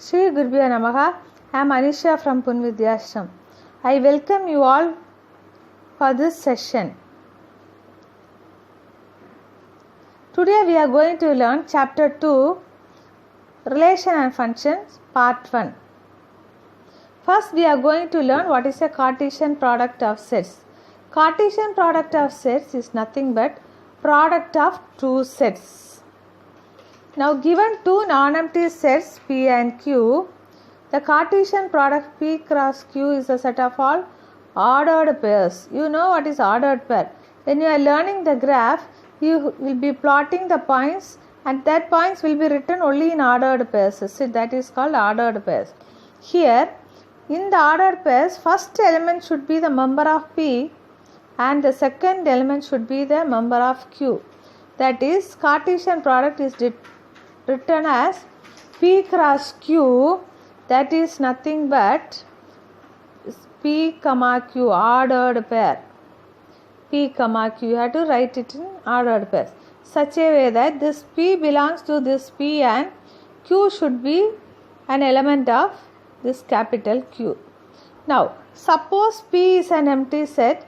Shri Gurubhyo Namaha. I am Anisha from Punvidyashram. I welcome you all for this session. Today we are going to learn chapter 2, Relation and Functions, part 1. First we are going to learn what is a Cartesian product of sets. Cartesian product of sets is nothing but product of two sets. Now given two non-empty sets P and Q, the Cartesian product P cross Q is a set of all ordered pairs. You know what is ordered pair. When you are learning the graph, you will be plotting the points and that points will be written only in ordered pairs. So that is called ordered pairs. Here, in the ordered pairs, first element should be the member of P and the second element should be the member of Q. That is, Cartesian product is written as P cross Q, that is nothing but P comma Q, ordered pair. P comma Q, you have to write it in ordered pairs. Such a way that this P belongs to this P and Q should be an element of this capital Q. Now, suppose P is an empty set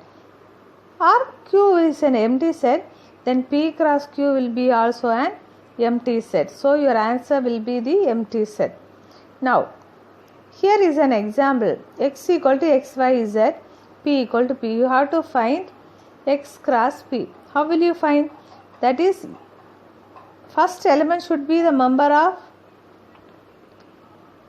or Q is an empty set, then P cross Q will be also an empty set. So, your answer will be the empty set. Now, here is an example. X equal to X, Y, Z, P equal to P. You have to find X cross P. How will you find? That is, first element should be the member of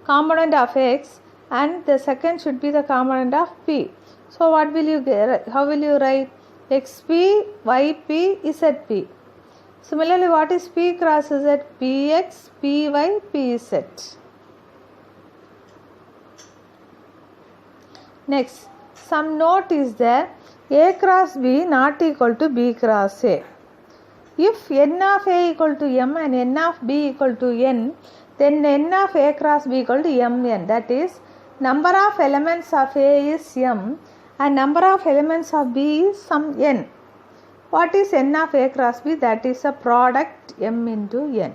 component of X and the second should be the component of P. So, what will you get? How will you write? XP, YP, ZP. Similarly, what is P cross Z? PX, PY, PZ. Next, some note is there. A cross B not equal to B cross A. If n of A equal to M and n of B equal to N, then n of A cross B equal to Mn. That is, number of elements of A is M and number of elements of B is some N. What is n of A cross B? That is a product M into N.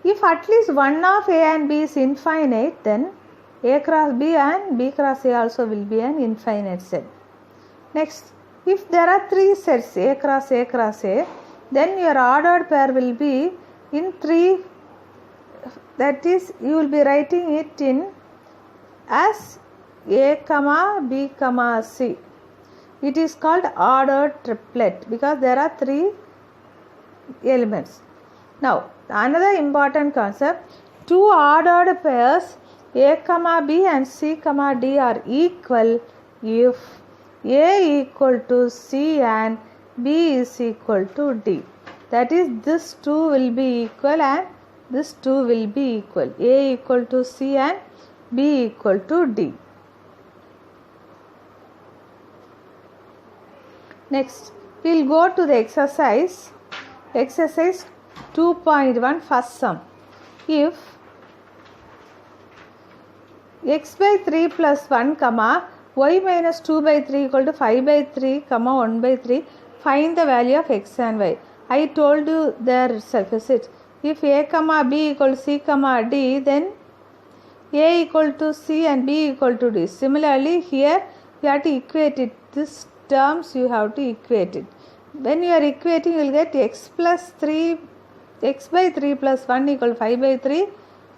If at least one of A and B is infinite, then A cross B and B cross A also will be an infinite set. Next, if there are three sets A cross A, then your ordered pair will be in three, that is, you will be writing it in as A comma B comma C. It is called ordered triplet because there are three elements. Now, another important concept, two ordered pairs A comma B and C comma D are equal if A equal to C and B is equal to D. That is, this two will be equal and this two will be equal. A equal to C and B equal to D. Next, we will go to the exercise. Exercise 2.1, first sum. If x by 3 plus 1, comma, y minus 2 by 3 equal to 5 by 3, comma, 1 by 3, find the value of x and y. I told you there itself, is it? If A comma B equal to C comma D, then A equal to C and B equal to D. Similarly, here you have to equate it. This terms you have to equate it. When you are equating, you will get x plus 3, x by 3 plus 1 equal to 5 by 3,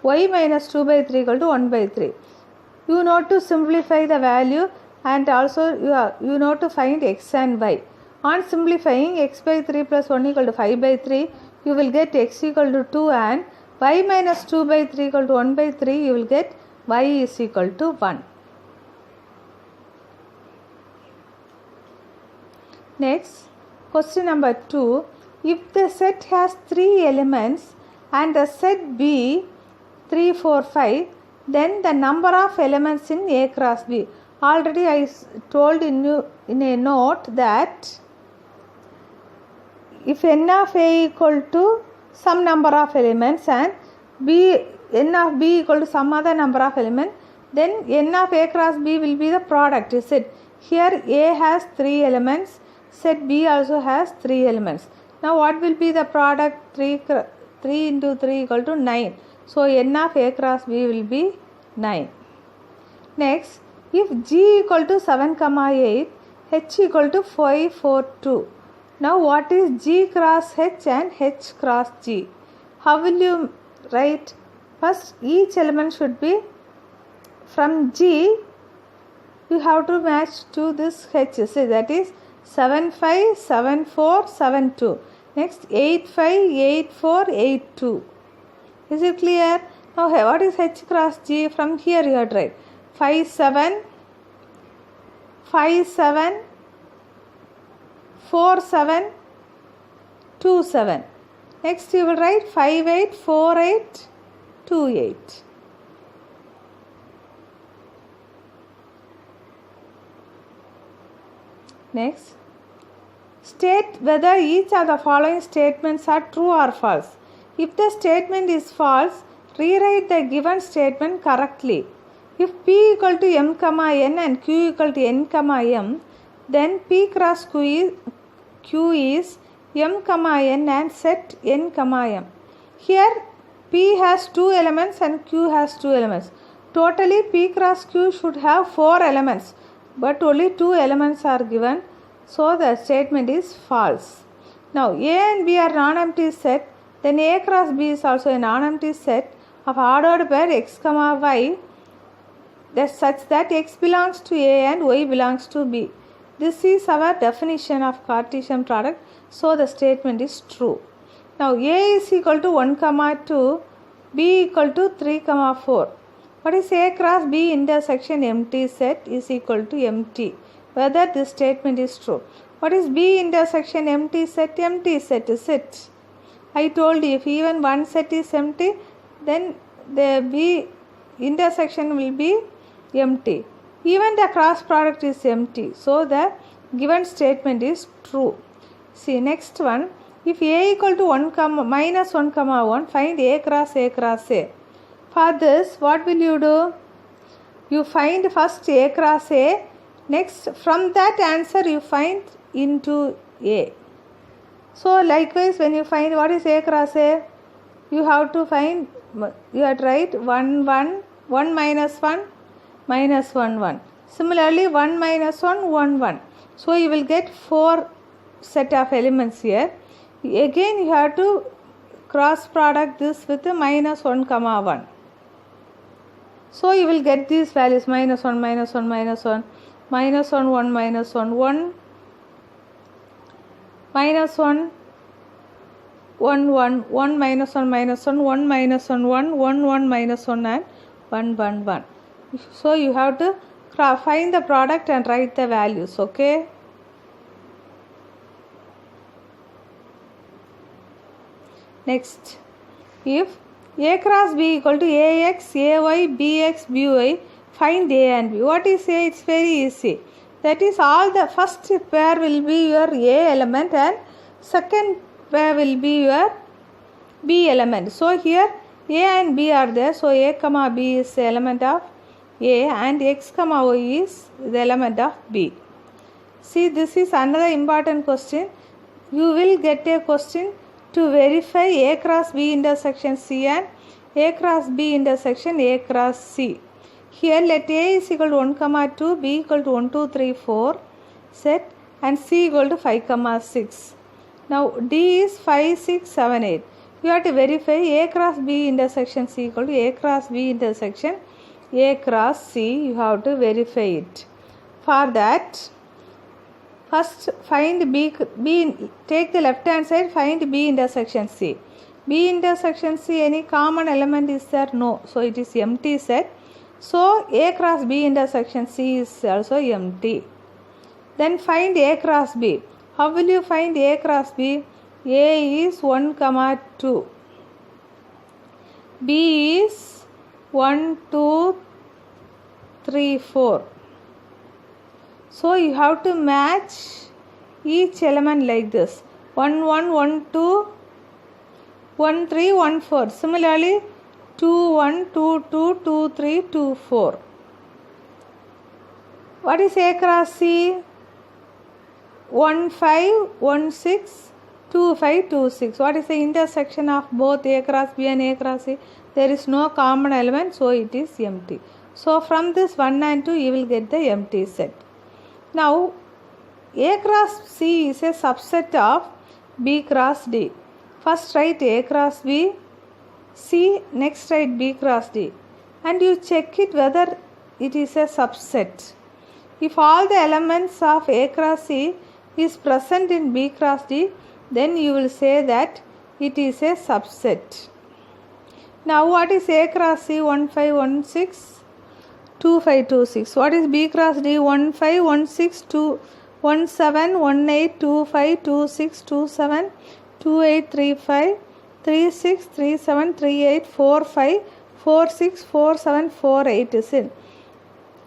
y minus 2 by 3 equal to 1 by 3. You know to simplify the value and also you know to find x and y. On simplifying, x by 3 plus 1 equal to 5 by 3, you will get x equal to 2 and y minus 2 by 3 equal to 1 by 3, you will get y is equal to 1. Next, question number 2. If the set has 3 elements and the set B 3, 4, 5, then the number of elements in A cross B. Already I told in a note that if n of A equal to some number of elements and n of B equal to some other number of elements, then n of A cross B will be the product, is it? Here A has 3 elements, set B also has 3 elements. Now what will be the product? 3 into 3 equal to 9. So n of A cross B will be 9. Next, if G equal to 7, 8, H equal to 5, 4, 2. Now what is G cross H and H cross G? How will you write? First, each element should be from G, you have to match to this H. See, that is 7, 5, 7, 4, 7, 2. Next, 8, 5, 8, 4, 8, 2. Is it clear? Now, what is H cross G? From here you have to write 5, 7, 5, 7, 4, 7, 2, 7. Next, you will write 5, 8, 4, 8, 2, 8. Next, state whether each of the following statements are true or false. If the statement is false, rewrite the given statement correctly. If P equal to M, N and Q equal to N, M, then P cross Q is M, N and set N, M. Here P has 2 elements and Q has 2 elements. Totally P cross Q should have 4 elements, but only 2 elements are given, so the statement is false. Now A and B are non-empty set, then A cross B is also a non-empty set of ordered pair x, y, that's such that x belongs to A and y belongs to B. This is our definition of Cartesian product, so the statement is true. Now A is equal to 1, 2, B equal to 3, 4. What is A cross B intersection empty set is equal to empty. Whether this statement is true. What is B intersection empty set? Empty set is it. I told you if even one set is empty, then the B intersection will be empty. Even the cross product is empty. So the given statement is true. See next one. If A equal to 1, minus 1, 1, find A cross A cross A. For this, what will you do? You find first A cross A. Next, from that answer you find into A. So likewise, when you find what is A cross A, you have to find, you have to write 1, 1, 1 minus 1, minus 1, 1. Similarly, 1 minus 1, 1, 1. So you will get 4 set of elements here. Again, you have to cross product this with a minus 1, 1. So you will get these values minus 1, minus 1, minus 1, minus 1, 1, minus 1, 1, minus 1, 1, 1, 1 minus 1, minus 1, 1 minus 1, 1, 1, 1 minus 1 and 1, 1, 1. So you have to find the product and write the values, okay? Next, if A cross B equal to AX, AY, BX, BY, find A and B. What is A? It's very easy. That is, all the first pair will be your A element and second pair will be your B element. So here A and B are there. So A comma B is the element of A and X comma Y is the element of B. See, this is another important question. You will get a question to verify A cross B intersection C and A cross B intersection A cross C. Here let A is equal to 1, 2, B equal to 1, 2, 3, 4 set and C equal to 5, 6. Now D is 5, 6, 7, 8. You have to verify A cross B intersection C equal to A cross B intersection A cross C. You have to verify it. For that, first find B, take the left hand side, find B intersection C. B intersection C, any common element is there? No. So it is empty set. So A cross B intersection C is also empty. Then find A cross B. How will you find A cross B? A is 1, 2. B is 1, 2, 3, 4. So you have to match each element like this. 1, 1, 1, 2, 1, 3, 1, 4. Similarly, 2, 1, 2, 2, 2, 3, 2, 4. What is A cross C? 1, 5, 1, 6, 2, 5, 2, 6. What is the intersection of both A cross B and A cross C? There is no common element, so it is empty. So from this 1 and 2 you will get the empty set. Now A cross C is a subset of B cross D. First write A cross B, C, next write B cross D, and you check it whether it is a subset. If all the elements of A cross C is present in B cross D, then you will say that it is a subset. Now what is A cross C? 1 5 1 6 2 5 2 6. What is B cross D? 1 5 1 6 2 1 7 1 8 2 5 2 6 2 7 2 8 3 5 3 6 3 7 3 8 4 5 4 6 4 7 4 8 is in.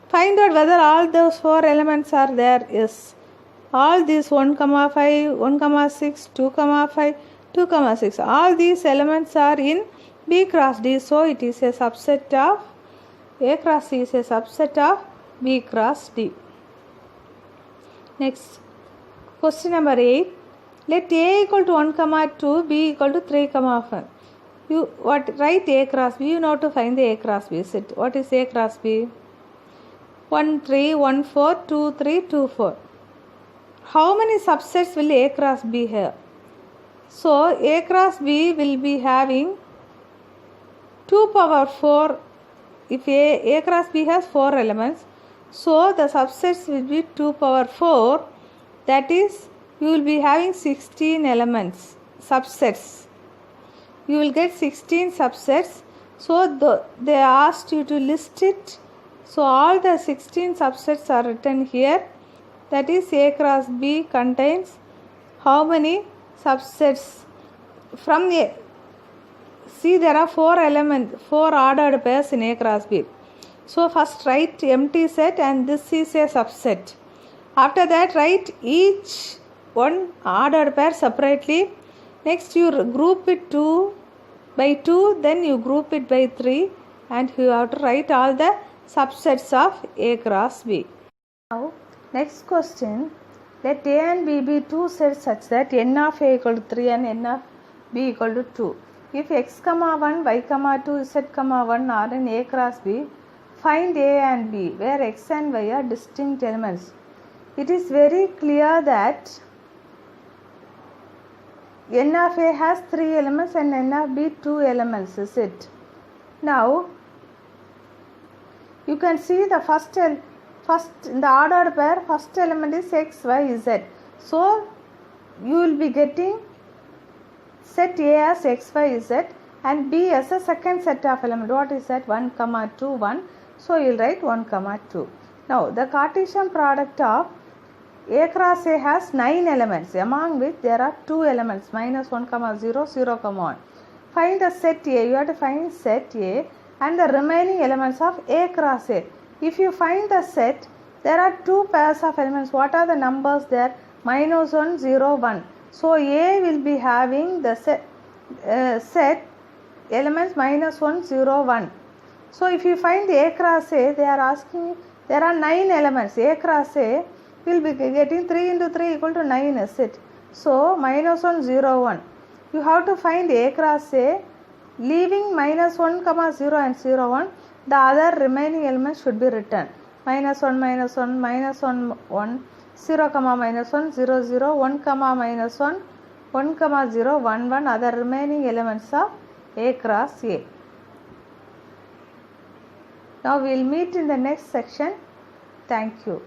Find out whether all those 4 elements are there. Yes. All these 1, 5, 1, 6, 2, 5, 2, 6. All these elements are in B cross D. So it is a subset of A cross C is a subset of B cross D. Next, question number 8. Let A equal to 1, 2, B equal to 3, 5. You write A cross B. You know to find the A cross B set. What is A cross B? 1 3 1 4 2 3 2 4. How many subsets will A cross B have? So A cross B will be having 2 power 4. If A cross B has 4 elements, so the subsets will be 2 power 4. That is, you will be having 16 elements, subsets. You will get 16 subsets. So they asked you to list it. So all the 16 subsets are written here. That is, A cross B contains how many subsets? From A, see, there are 4 elements, 4 ordered pairs in A cross B. So first write empty set, and this is a subset. After that, write each one ordered pair separately. Next you group it 2 by 2, then you group it by 3, and you have to write all the subsets of A cross B. Now next question, let A and B be 2 sets such that n of A equal to 3 and n of B equal to 2. If x, 1, y, 2, z, 1 are in A cross B, find A and B where x and y are distinct elements. It is very clear that n of A has 3 elements and n of B 2 elements, is it? Now you can see the first in the ordered pair, first element is x, y, z. So you will be getting set A as x, y, z and B as a second set of element. What is that? 1, 2, 1. So you will write 1, 2. Now the Cartesian product of A cross A has 9 elements, among which there are 2 elements, -1, 0, 0, 1. Find the set A. You have to find set A and the remaining elements of A cross A. If you find the set, there are 2 pairs of elements. What are the numbers there? -1, 0, 1. So A will be having the set elements -1, 0, 1. So if you find A cross A, they are asking, there are 9 elements. A cross A will be getting 3 into 3 equal to 9, is it? So -1, 0, 1. You have to find A cross A, leaving -1, 0 and 0, 1. The other remaining elements should be written. -1, -1, -1, 1, 0, -1, 0, 0, 1, -1, 1, 0, 1, 1, other remaining elements of A cross A. Now we will meet in the next section. Thank you.